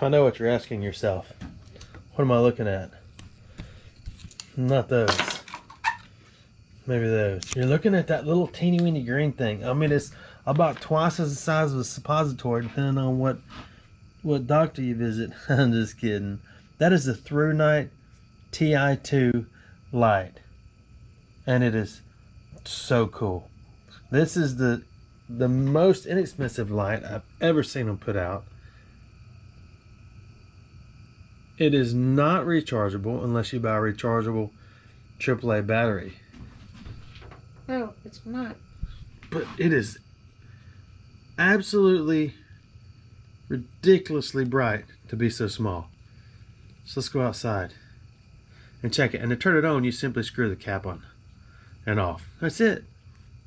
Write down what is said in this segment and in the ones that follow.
I know what you're asking yourself. What am I looking at? Not those. Maybe those. You're looking at that little teeny weeny green thing. I mean, it's about twice as the size of a suppository, depending on what doctor you visit. I'm just kidding. That is the Thrunite Ti2 light. And it is so cool. This is the most inexpensive light I've ever seen them put out. It is not rechargeable unless you buy a rechargeable AAA battery. No, it's not. But it is absolutely ridiculously bright to be so small. So let's go outside and check it. And to turn it on, you simply screw the cap on and off. That's it.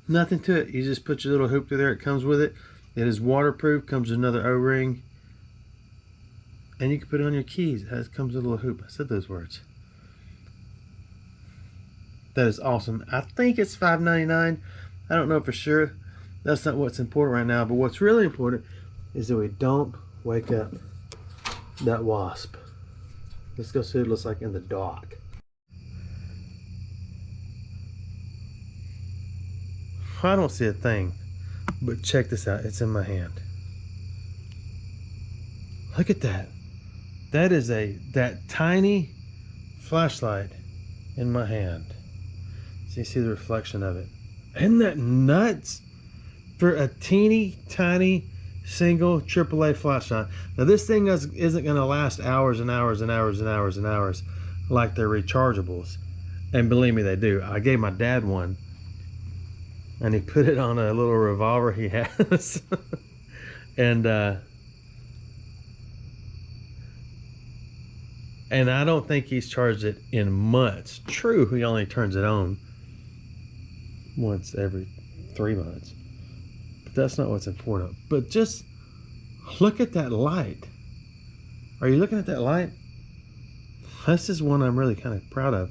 Nothing to it. You just put your little hoop through there. It comes with it. It is waterproof. Comes with another O-ring. And you can put it on your keys. It comes with a little hoop. I said those words. That is awesome. I think it's $5.99. I don't know for sure. That's not what's important right now. But what's really important is that we don't wake up that wasp. Let's go see what it looks like in the dark. I don't see a thing. But check this out. It's in my hand. Look at that. That is that tiny flashlight in my hand. So you see the reflection of it. Isn't that nuts? For a teeny tiny single AAA flashlight. Now this thing isn't going to last hours and hours and hours and hours and hours like their rechargeables. And believe me, they do. I gave my dad one. And he put it on a little revolver he has. And I don't think he's charged it in months. True, he only turns it on once every 3 months. But that's not what's important. But just look at that light. Are you looking at that light? This is one I'm really kind of proud of.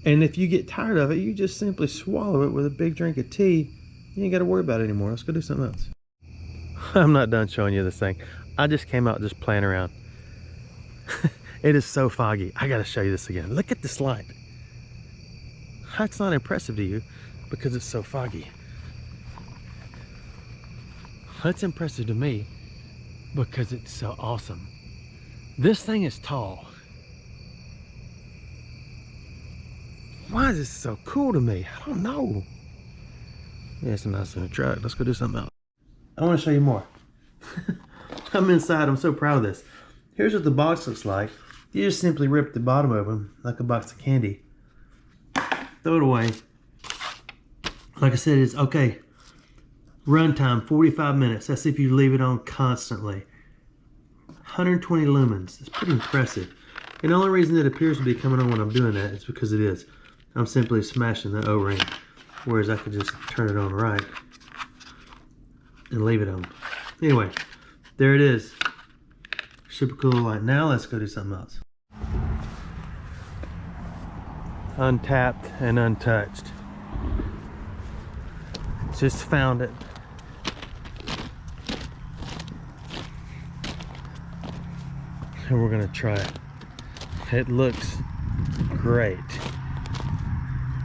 And if you get tired of it, you just simply swallow it with a big drink of tea. You ain't got to worry about it anymore. Let's go do something else. I'm not done showing you this thing. I just came out just playing around. It is so foggy. I gotta show you this again. Look at this light. That's not impressive to you because it's so foggy. That's impressive to me because it's so awesome. This thing is tall. Why is this so cool to me? I don't know. Yeah, it's a nice little truck. Let's go do something else. I want to show you more. I'm inside. I'm so proud of this. Here's what the box looks like. You just simply rip the bottom open like a box of candy. Throw it away. Like I said, it's okay. Runtime 45 minutes. That's if you leave it on constantly. 120 lumens. It's pretty impressive. And the only reason it appears to be coming on when I'm doing that is because it is. I'm simply smashing the O-ring. Whereas I could just turn it on right and leave it on. Anyway, there it is. Super cool light. Now let's go do something else. Untapped and untouched. Just found it. And we're gonna try it. It looks great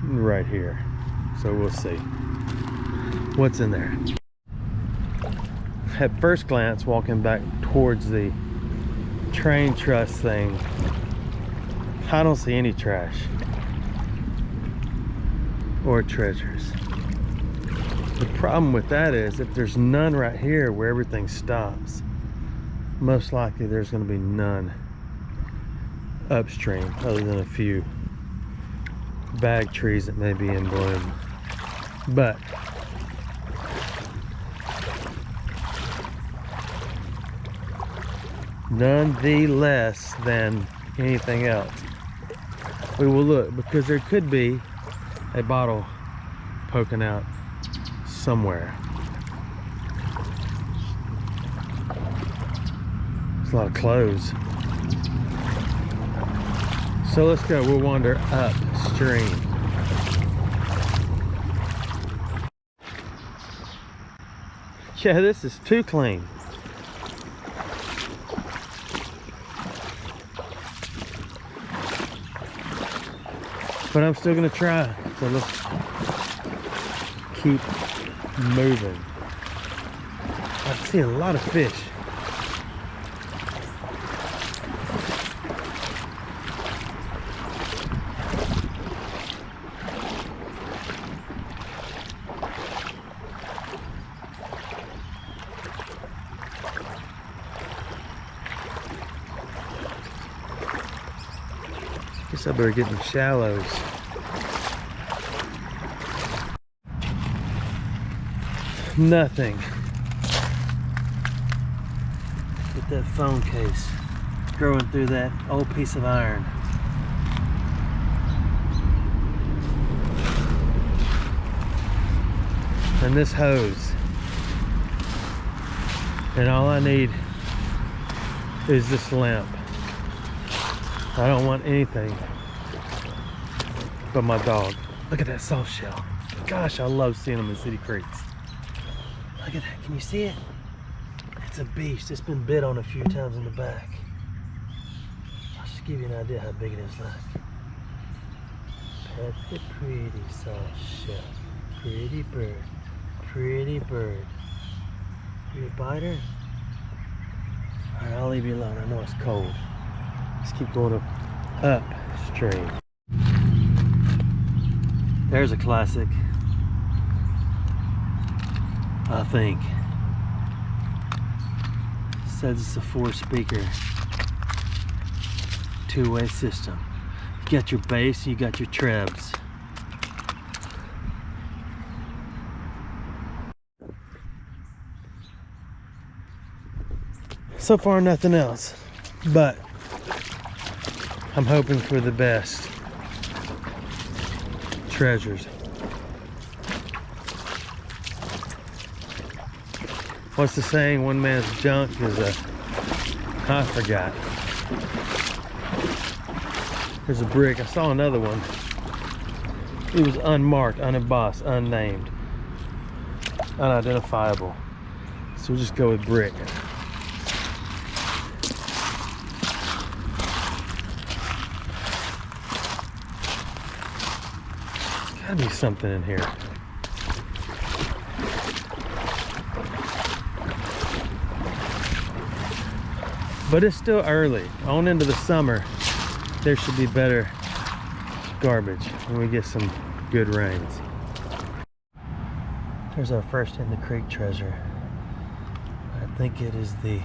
right here. So we'll see what's in there. At first glance, walking back towards the train truss thing, I don't see any trash or treasures. The problem with that is if there's none right here where everything stops, most likely there's going to be none upstream other than a few bag trees that may be in bloom. But none the less than anything else. We will look because there could be a bottle poking out somewhere. There's a lot of clothes. So let's go, we'll wander upstream. Yeah, this is too clean. But I'm still gonna try. So let's keep moving. I see a lot of fish. Guess I better get in the shallows. Nothing. With that phone case growing through that old piece of iron. And this hose. And all I need is this lamp. I don't want anything but my dog. Look at that soft shell. Gosh, I love seeing them in city creeks. Look at that, can you see it? It's a beast. It's been bit on a few times in the back. I'll just give you an idea how big it is. Look. Pet the pretty soft shell. Pretty bird. Pretty bird. You a biter? Alright, I'll leave you alone. I know it's cold. Just keep going upstream. There's a classic. I think. Says it's a 4-speaker 2-way system. You got your bass, you got your trebs. So far nothing else, but I'm hoping for the best. Treasures. What's the saying? One man's junk is a... I forgot. There's a brick. I saw another one. It was unmarked, unembossed, unnamed, unidentifiable. So we'll just go with brick. There's gotta be something in here. But it's still early. On into the summer, there should be better garbage when we get some good rains. There's our first in the creek treasure. I think it is the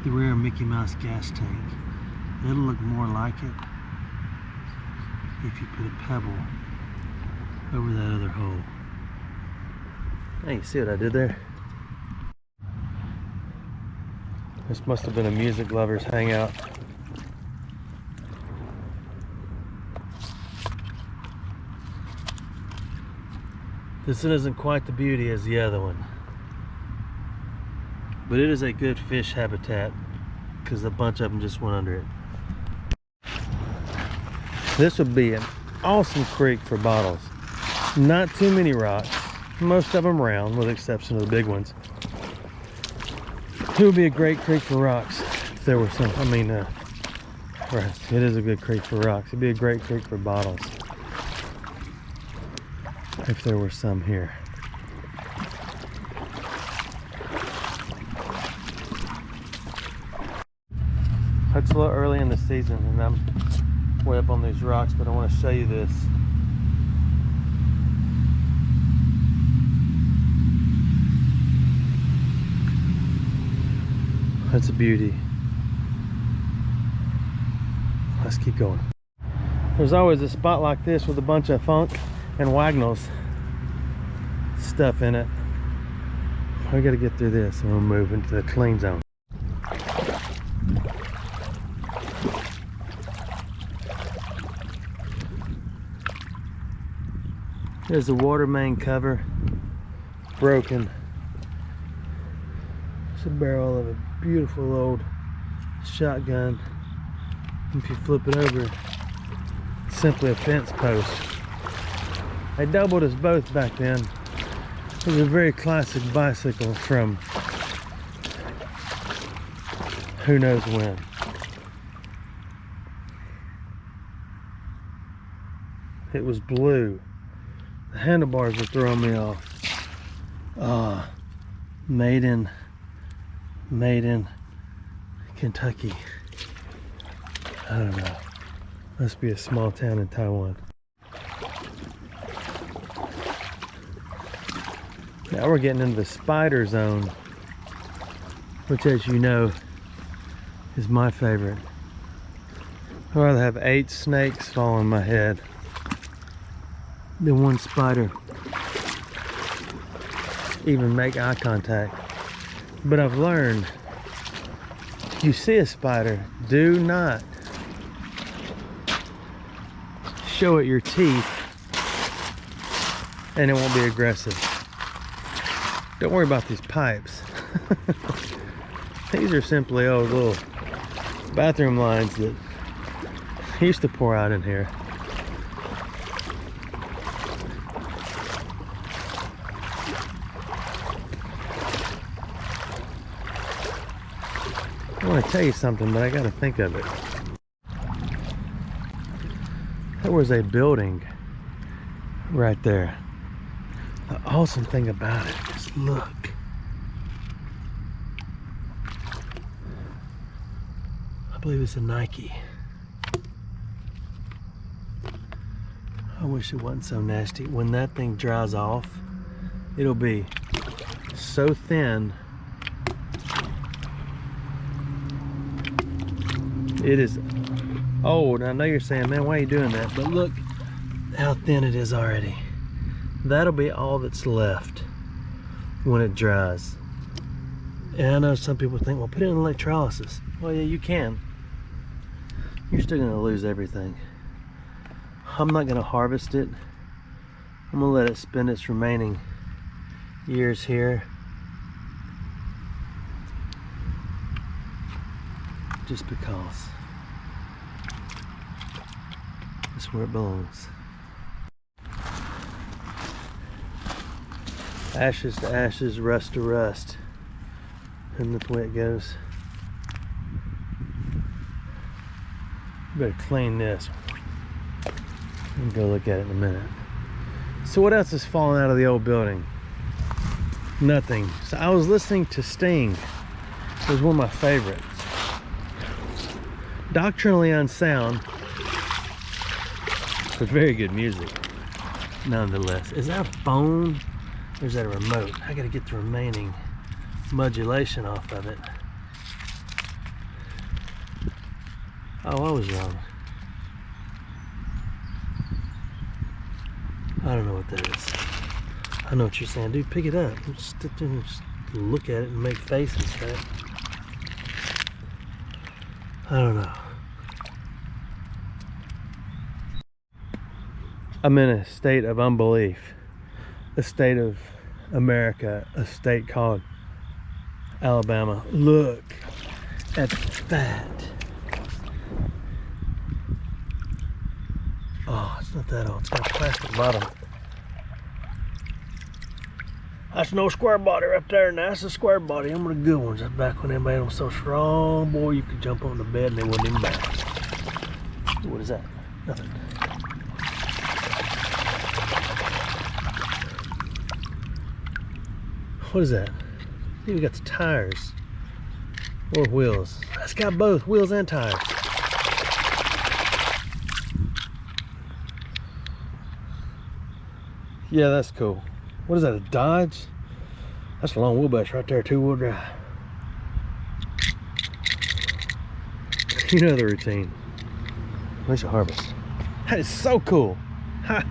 rare Mickey Mouse gas tank. It'll look more like it if you put a pebble over that other hole. Hey, you see what I did there? This must have been a music lover's hangout. This one isn't quite the beauty as the other one, but it is a good fish habitat because a bunch of them just went under it. This would be an awesome creek for bottles. Not too many rocks. Most of them round, with the exception of the big ones. It would be a great creek for rocks if there were some. Right, it is a good creek for rocks. It'd be a great creek for bottles if there were some here. It's a little early in the season and I'm way up on these rocks, but I want to show you this. That's a beauty. Let's keep going. There's always a spot like this with a bunch of funk and wagnalls stuff in it. We gotta get through this and we'll move into the clean zone. There's the water main cover, broken. It's a barrel of a beautiful old shotgun. If you flip it over, it's simply a fence post. They doubled us both back then. It was a very classic bicycle from who knows when. It was blue. The handlebars were throwing me off. Made in Kentucky. I don't know. Must be a small town in Taiwan. Now we're getting into the spider zone, which, as you know, is my favorite. I'd rather have 8 snakes fall on my head than one spider even make eye contact. But I've learned, if you see a spider, do not show it your teeth and it won't be aggressive. Don't worry about these pipes. These are simply old little bathroom lines that used to pour out in here. I want to tell you something, but I got to think of it. There was a building right there. The awesome thing about it is look. I believe it's a Nike. I wish it wasn't so nasty. When that thing dries off, it'll be so thin. It is old. I know you're saying, man, why are you doing that? But look how thin it is already. That'll be all that's left when it dries. And I know some people think, well, put it in electrolysis. Well, yeah, you can. You're still gonna lose everything. I'm not gonna harvest it. I'm gonna let it spend its remaining years here. Just because. That's where it belongs. Ashes to ashes, rust to rust. And that's the way it goes. Better clean this. And go look at it in a minute. So what else is falling out of the old building? Nothing. So I was listening to Sting. It was one of my favorites. Doctrinally unsound, but very good music nonetheless. Is that a phone or is that a remote? I gotta get the remaining modulation off of it. Oh, I was wrong. I don't know what that is. I know what you're saying, dude. Pick it up. Just sit there and just look at it and make faces, right? I don't know. I'm in a state of unbelief. A state of America. A state called Alabama. Look at that. Oh, it's not that old. It's got a plastic bottom. That's no square body right there. Now that's a square body. I'm one of the good ones. That's back when they made them so strong, boy, you could jump on the bed and they wouldn't even back. What is that? Nothing. What is that? Even got the tires. Or wheels. That's got both wheels and tires. Yeah, that's cool. What is that, a Dodge? That's a long wheelbase right there, 2-wheel drive. You know the routine. At least a harvest. That is so cool. Ha!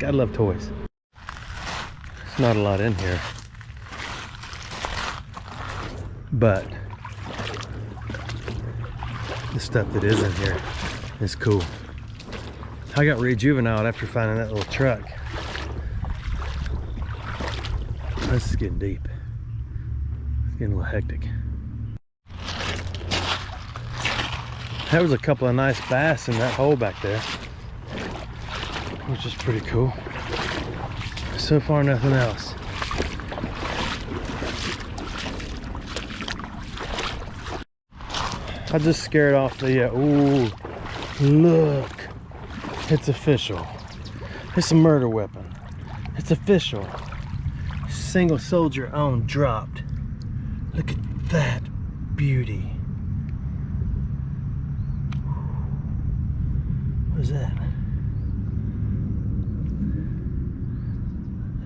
Gotta love toys. There's not a lot in here. But the stuff that is in here is cool. I got rejuvenated after finding that little truck. This is getting deep. It's getting a little hectic. There was a couple of nice bass in that hole back there, which is pretty cool. So far, nothing else. I just scared off the, ooh, look. It's official. It's a murder weapon. It's official. Single soldier owned, dropped. Look at that beauty. What is that?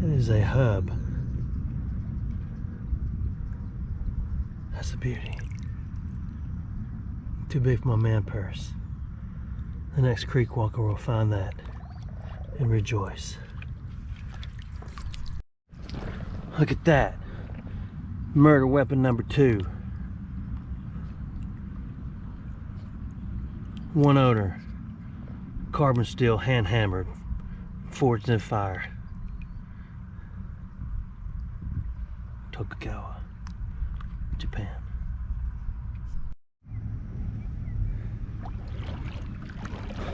It is a hub. That's a beauty. Too big for my man purse. The next creek walker will find that and rejoice. Look at that. Murder weapon number 2. One owner. Carbon steel, hand hammered, forged in fire. Tokugawa, Japan.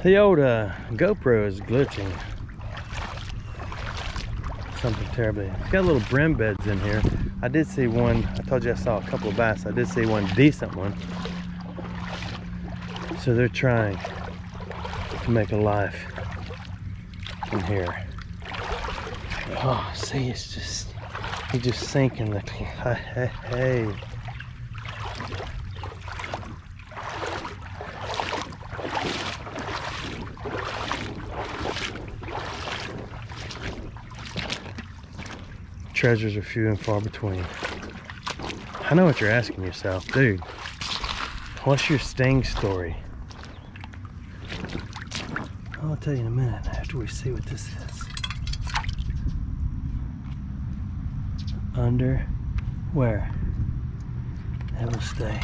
The old GoPro is glitching. Something terribly. It's got little brim beds in here. I did see one. I told you I saw a couple of bass. I did see one decent one. So they're trying to make a life in here. Oh, see, it's just, you just sink in the hey. Treasures are few and far between. I know what you're asking yourself, dude. What's your sting story? I'll tell you in a minute after we see what this is. Under where? That will stay.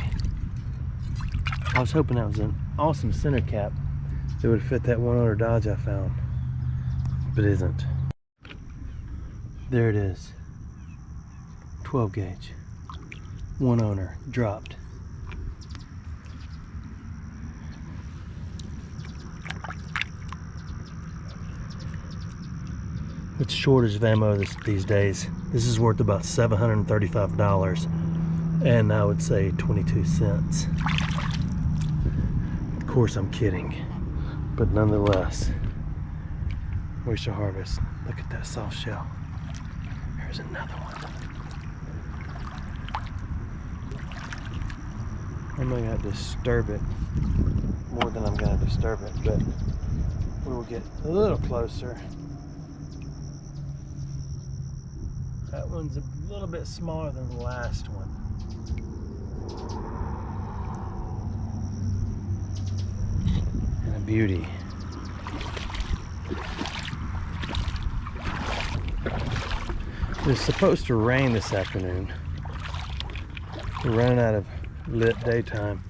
I was hoping that was an awesome center cap that would fit that one owner Dodge I found, but it isn't. There it is. 12 gauge. One owner, dropped. It's shortage of ammo these days. This is worth about $735, and I would say 22 cents. Of course I'm kidding, but nonetheless, where's your harvest? Look at that soft shell. Here's another one. I'm not gonna disturb it more than I'm gonna disturb it, but we'll get a little closer. That one's a little bit smaller than the last one. And a beauty. It's supposed to rain this afternoon. We're running out of lit daytime.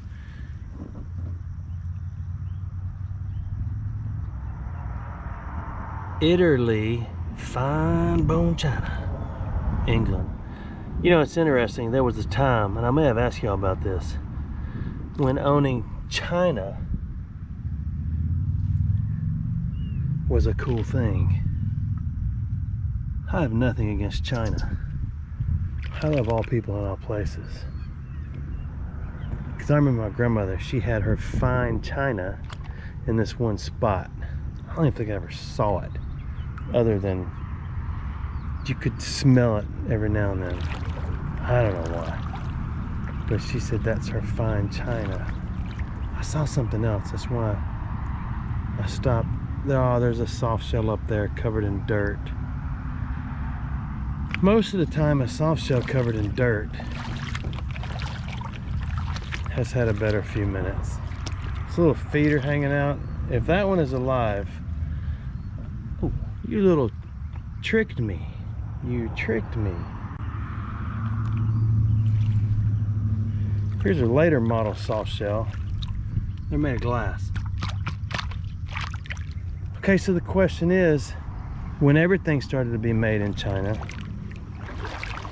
Italy, fine bone china. England. You know, it's interesting. There was a time, and I may have asked y'all about this, when owning China was a cool thing. I have nothing against China. I love all people in all places. Because I remember my grandmother, she had her fine china in this one spot. I don't even think I ever saw it, other than you could smell it every now and then. I don't know why. But she said that's her fine china. I saw something else. That's why I stopped. Oh, there's a soft shell up there covered in dirt. Most of the time, a soft shell covered in dirt has had a better few minutes. This little feeder hanging out. If that one is alive, oh, you little tricked me. You tricked me. Here's a later model soft shell. They're made of glass. Okay, so the question is, when everything started to be made in China,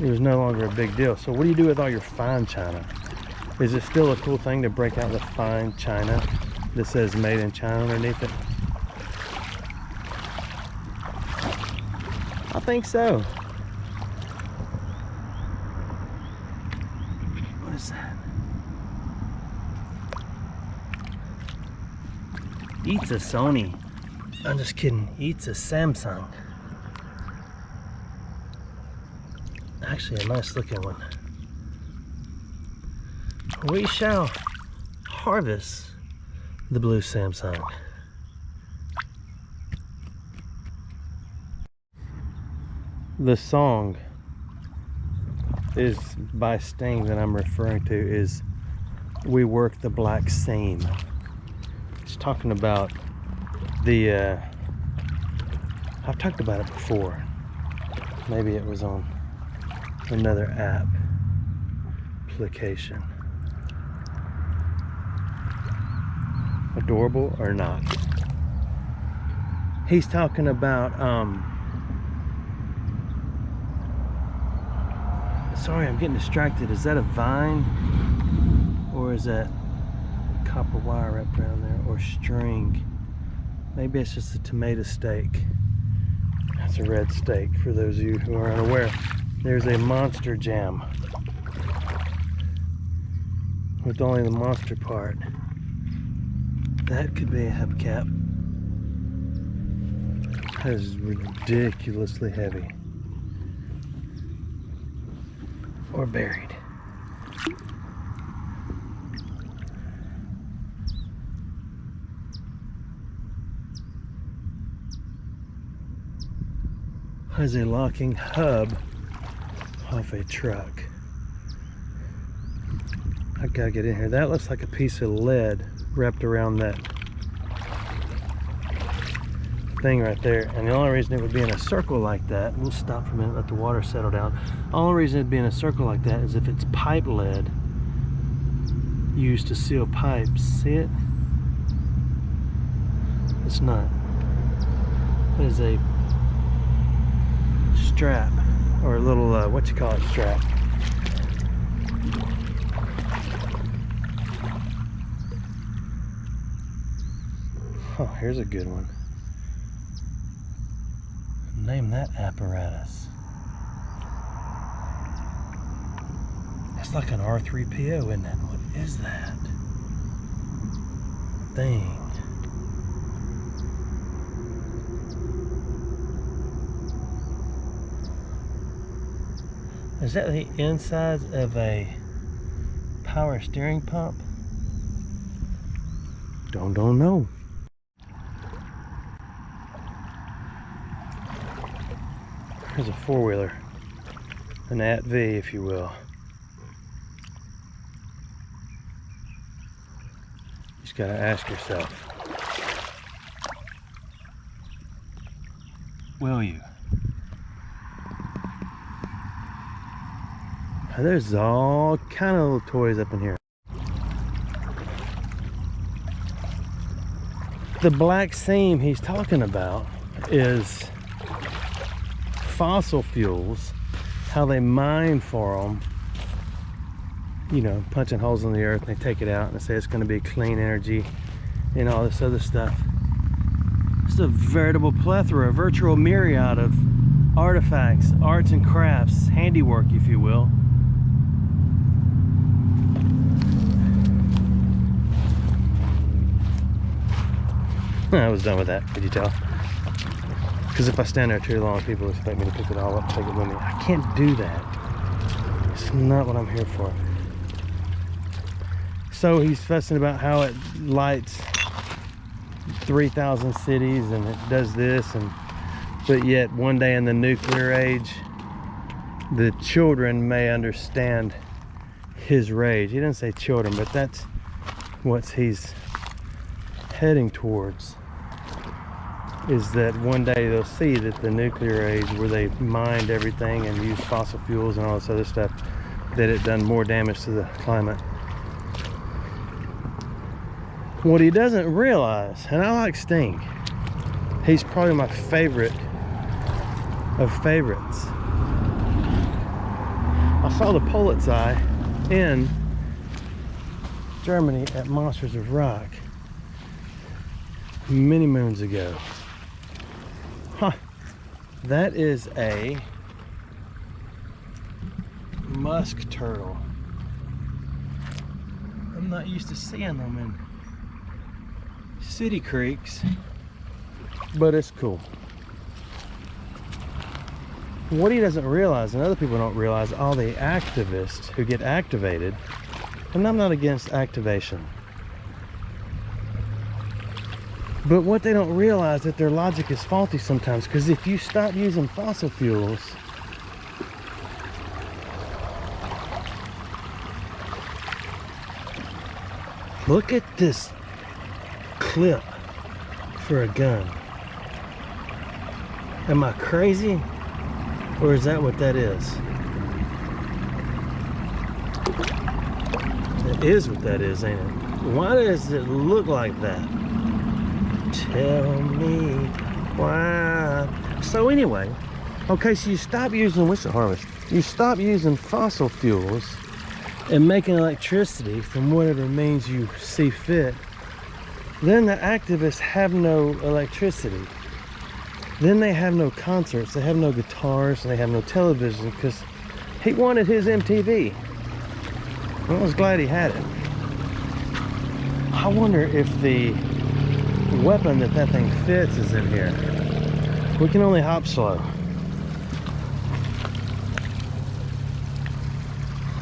it was no longer a big deal. So what do you do with all your fine china? Is it still a cool thing to break out the fine china that says made in China underneath it? I think so. What is that? Eats a Sony. I'm just kidding. Eats a Samsung. Actually, a nice looking one. We shall harvest the blue Samsung. The song is by Sting that I'm referring to is "We Work the Black Seam." It's talking about the I've talked about it before. Maybe it was on another application. Adorable or not? He's talking about sorry, I'm getting distracted. Is that a vine? Or is that copper wire wrapped around there? Or string? Maybe it's just a tomato steak. That's a red steak for those of you who are unaware. There's a monster jam with only the monster part. That could be a hubcap. That is ridiculously heavy. Or buried. Has a locking hub off a truck. I gotta get in here. That looks like a piece of lead wrapped around that thing right there, and the only reason it would be in a circle like that, we'll stop for a minute, let the water settle down. The only reason it'd be in a circle like that is if it's pipe lead used to seal pipes. See it? It's not. It is a strap, or a little what you call it, strap. Oh, here's a good one. Name that apparatus. It's like an R3PO, isn't it? What is that thing? Is that the insides of a power steering pump? Don't know. There's a four-wheeler, an AT-V, if you will. You just gotta ask yourself, will you? There's all kind of little toys up in here. The black seam he's talking about is fossil fuels, how they mine for them, you know, punching holes in the earth, and they take it out and they say it's going to be clean energy and all this other stuff. It's a veritable plethora, a virtual myriad of artifacts, arts and crafts, handiwork, if you will. I was done with that, could you tell? Because if I stand there too long, people expect me to pick it all up and take it with me. I can't do that. It's not what I'm here for. So he's fussing about how it lights 3,000 cities and it does this, but yet one day in the nuclear age, the children may understand his rage. He didn't say children, but that's what he's heading towards, is that one day they'll see that the nuclear age, where they mined everything and used fossil fuels and all this other stuff, that it done more damage to the climate. What he doesn't realize, and I like Sting, he's probably my favorite of favorites. I saw the Polizei in Germany at Monsters of Rock many moons ago. Huh. That is a musk turtle. I'm not used to seeing them in city creeks, but it's cool. What he doesn't realize, and other people don't realize, all the activists who get activated, and I'm not against activation, but what they don't realize that their logic is faulty sometimes, because if you stop using fossil fuels, look at this clip for a gun. Am I crazy? Or is that what that is? That is what that is, ain't it? Why does it look like that? Tell me why. So anyway, okay, so you stop using, what's the harvest? You stop using fossil fuels and making electricity from whatever means you see fit. Then the activists have no electricity. Then they have no concerts, they have no guitars, and they have no television, because he wanted his MTV. I was glad he had it. I wonder if the weapon that thing fits is in here. We can only hop slow.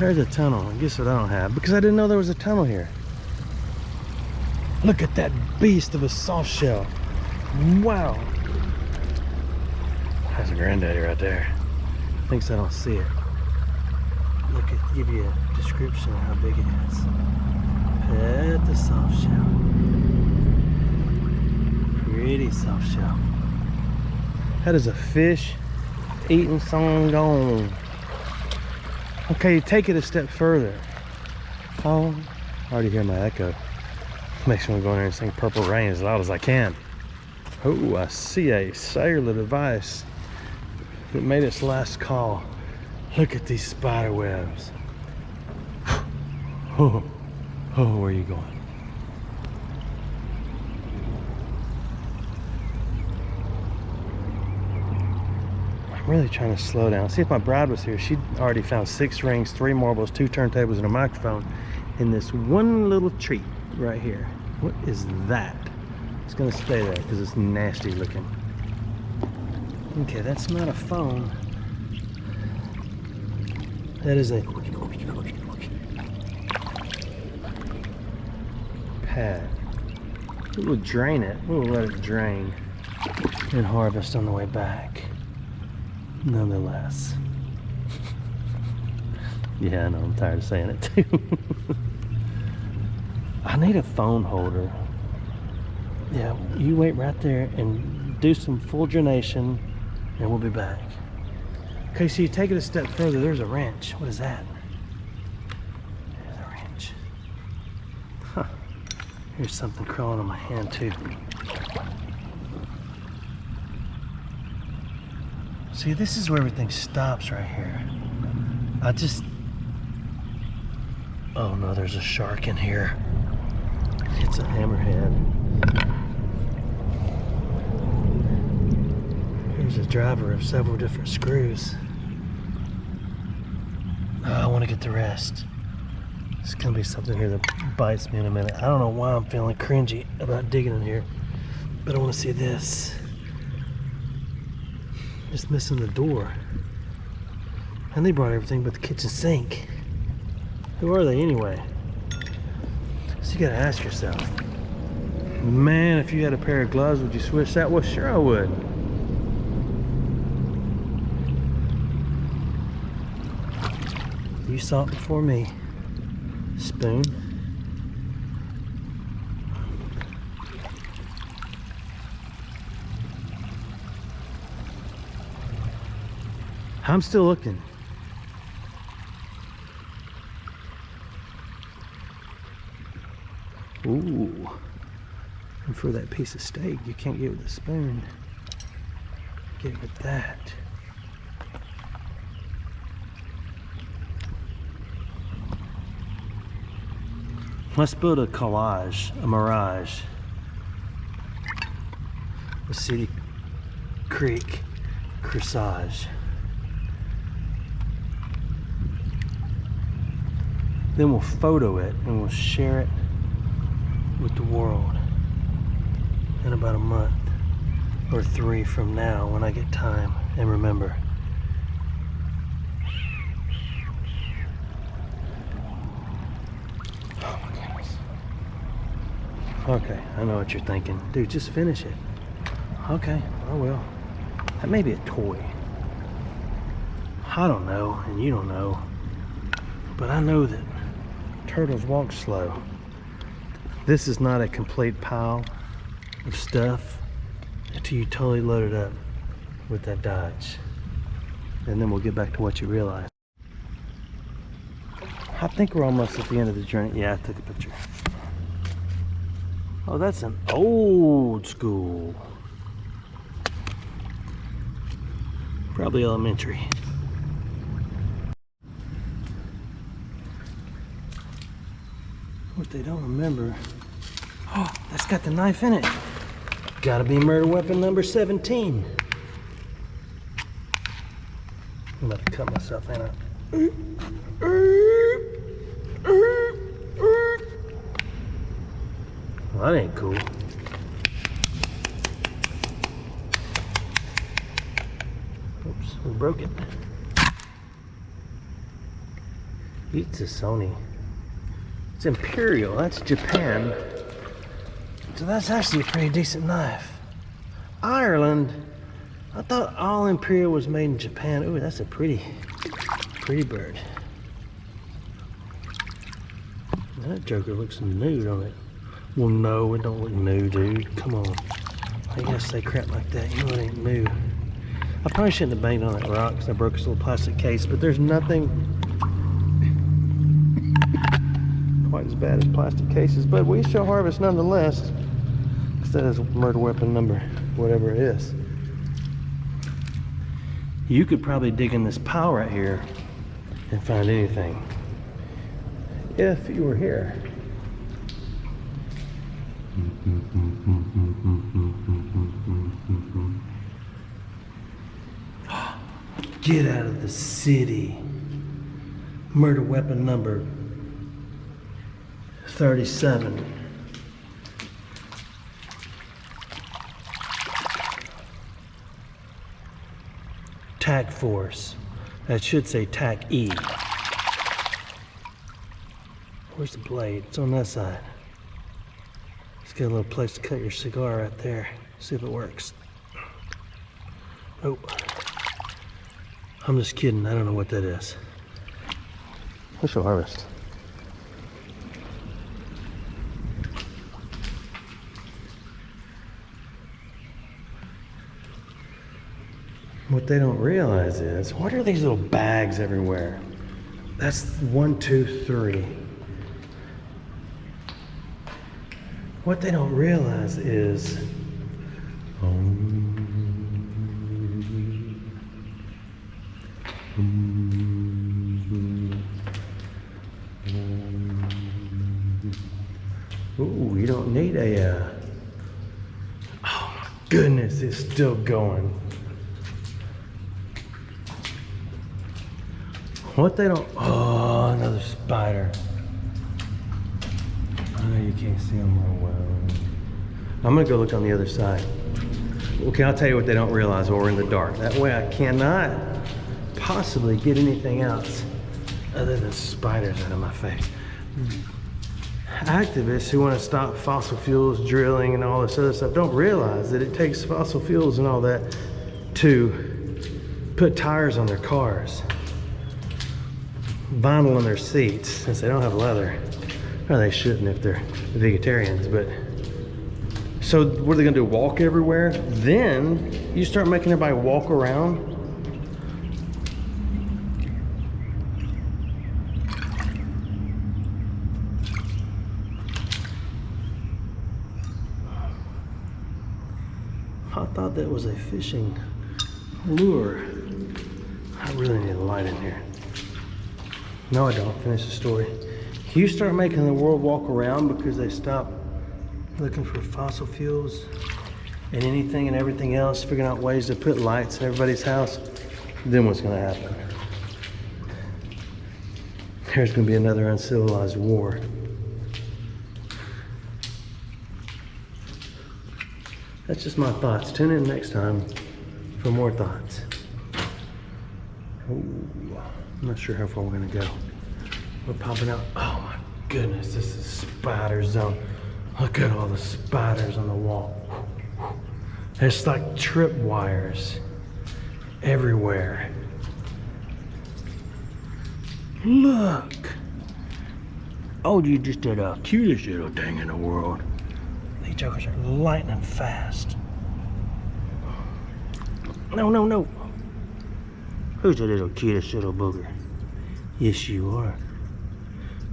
There's a tunnel. I guess what I don't have, because I didn't know there was a tunnel here. Look at that beast of a soft shell. Wow. That's a granddaddy right there. Thinks I don't see it. Look at, give you a description of how big it is. Pet the soft shell. Pretty soft shell. That is a fish eating song gone. Okay, take it a step further. Oh, I already hear my echo. Makes me want to go in there and sing Purple Rain as loud as I can. Oh, I see a cellular device that made its last call. Look at these spider webs. Oh, where are you going? I'm really trying to slow down. See, if my bride was here, she'd already found 6 rings, 3 marbles, 2 turntables, and a microphone in this one little treat right here. What is that? It's gonna stay there because it's nasty looking. Okay, that's not a phone. That is a pad. We will drain it. We'll let it drain and harvest on the way back. Nonetheless. Yeah, I know, I'm tired of saying it too. I need a phone holder. Yeah, you wait right there and do some full drenation and we'll be back. Okay, so you take it a step further, there's a wrench. What is that? There's a wrench. Huh. Here's something crawling on my hand too. See, this is where everything stops right here. Oh no, there's a shark in here. It's a hammerhead. Here's a driver of several different screws. Oh, I want to get the rest. There's gonna be something here that bites me in a minute. I don't know why I'm feeling cringy about digging in here, but I want to see this. Just missing the door. And they brought everything but the kitchen sink. Who are they anyway? So you gotta ask yourself, man, if you had a pair of gloves, would you switch that? Well, sure I would. You saw it before me. Spoon. I'm still looking. Ooh. And for that piece of steak, you can't get it with a spoon. Get it with that. Let's build a collage, a mirage. The City Creek Corsage. Then we'll photo it and we'll share it with the world. in about a month or 3 from now when I get time and remember. Oh my goodness. Okay, I know what you're thinking. Dude, just finish it. Okay, I will. That may be a toy. I don't know, and you don't know. But I know that turtles walk slow. This is not a complete pile of stuff until you totally load it up with that Dodge. And then we'll get back to what you realize. I think we're almost at the end of the journey. Yeah, I took a picture. Oh, that's an old school. Probably elementary. What they don't remember. Oh, that's got the knife in it. Gotta be murder weapon number 17. I'm about to cut myself in. Well, that ain't cool. Oops, we broke it. It's a Sony. It's Imperial, that's Japan. So that's actually a pretty decent knife. Ireland, I thought all Imperial was made in Japan. Ooh, that's a pretty bird. That joker looks nude on it. Well, no, it don't look new, dude. Come on. I gotta say crap like that. You know it ain't new. I probably shouldn't have banged on that rock because I broke this little plastic case, but there's nothing quite as bad as plastic cases, but we shall harvest nonetheless. That is murder weapon number whatever it is. You could probably dig in this pile right here and find anything if you were here. Get out of the city. Murder weapon number 37. TAC force. That should say TAC E. Where's the blade? It's on that side. It's got a little place to cut your cigar right there. See if it works. Nope. I'm just kidding. I don't know what that is. We shall harvest. What they don't realize is, what are these little bags everywhere? That's 1, 2, 3. What they don't realize is, ooh, you don't need a, oh my goodness, it's still going. What they don't, oh, another spider. I know you can't see them real well. I'm gonna go look on the other side. Okay, I'll tell you what they don't realize while we're in the dark. That way I cannot possibly get anything else other than spiders out of my face. Activists who want to stop fossil fuels drilling and all this other stuff don't realize that it takes fossil fuels and all that to put tires on their cars, vinyl on their seats, since they don't have leather. Well, they shouldn't if they're vegetarians, but so what are they gonna do, walk everywhere? Then you start making everybody walk around. I thought that was a fishing lure. I really need a light in here. No, I don't. Finish the story. You start making the world walk around because they stop looking for fossil fuels and anything and everything else, figuring out ways to put lights in everybody's house, then what's going to happen? There's going to be another uncivilized war. That's just my thoughts. Tune in next time for more thoughts. Ooh, I'm not sure how far we're gonna go. We're popping out. Oh my goodness, this is spider zone. Look at all the spiders on the wall. It's like trip wires everywhere. Look. Oh, you just did the cutest little thing in the world. These jokers are lightning fast. No, no, no. Who's the little cutest little booger? Yes, you are.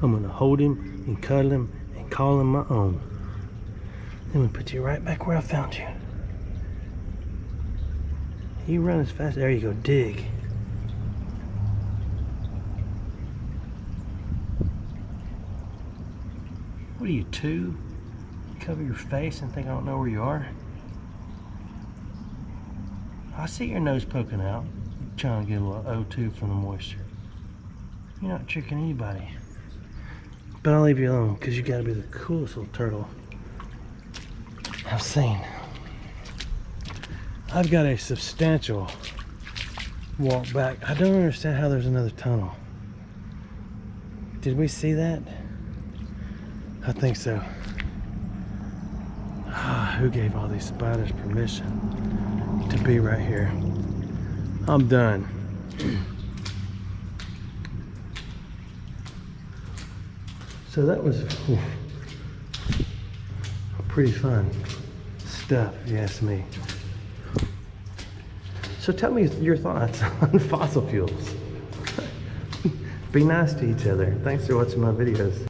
I'm gonna hold him and cuddle him and call him my own. Then we put you right back where I found you. You run as fast. There you go. Dig. What are you, 2? Cover your face and think I don't know where you are? I see your nose poking out. You're trying to get a little O2 from the moisture. You're not tricking anybody. But I'll leave you alone because you gotta be the coolest little turtle I've seen. I've got a substantial walk back. I don't understand how there's another tunnel. Did we see that? I think so. Who gave all these spiders permission to be right here? I'm done. So that was pretty fun stuff, if you ask me. So tell me your thoughts on fossil fuels. Be nice to each other. Thanks for watching my videos.